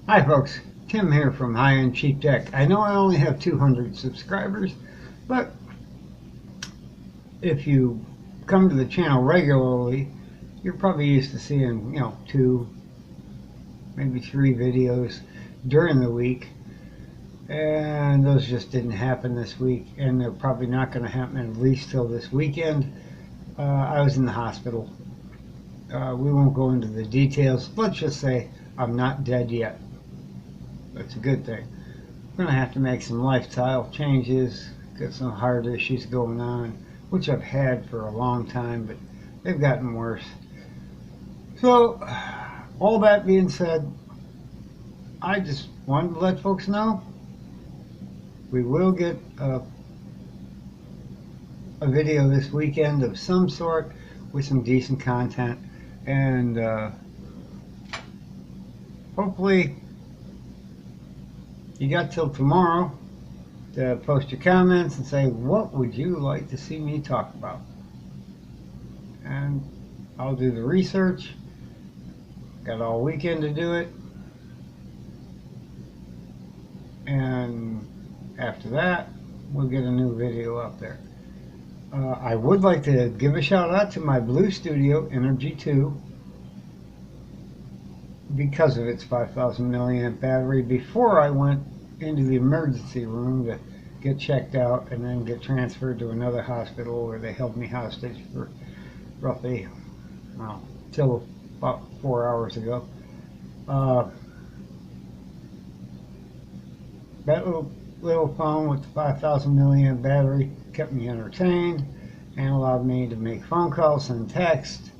Hi folks, Tim here from High End Cheap Tech. I know I only have 200 subscribers, but if you come to the channel regularly, you're probably used to seeing, two, maybe three videos during the week. And those just didn't happen this week, and they're probably not going to happen at least till this weekend. I was in the hospital. We won't go into the details. Let's just say I'm not dead yet. That's a good thing. I'm going to have to make some lifestyle changes, got some heart issues going on, which I've had for a long time, but they've gotten worse. So, all that being said, I just wanted to let folks know we will get a video this weekend of some sort with some decent content, and hopefully you got till tomorrow to post your comments and say what would you like to see me talk about, and I'll do the research. Got all weekend to do it, and after that we'll get a new video up there. I would like to give a shout out to my Blue Studio Energy 2 because of its 5,000 milliamp battery. Before I went into the emergency room to get checked out and then get transferred to another hospital where they held me hostage for roughly, well, till about 4 hours ago. That little phone with the 5,000 milliamp battery kept me entertained and allowed me to make phone calls and text,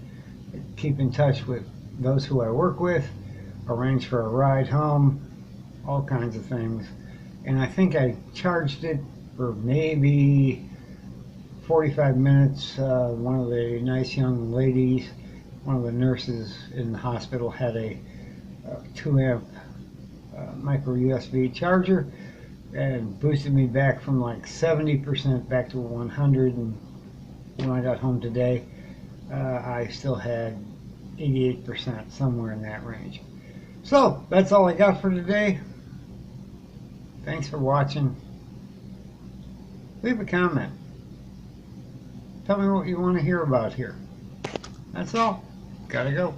keep in touch with those who I work with, arrange for a ride home, all kinds of things. And I think I charged it for maybe 45 minutes. One of the nice young ladies, one of the nurses in the hospital, had a 2 amp micro USB charger and boosted me back from like 70% back to 100. And when I got home today, I still had 88%, somewhere in that range. So that's all I got for today. Thanks for watching. Leave a comment. Tell me what you want to hear about here. That's all. Gotta go.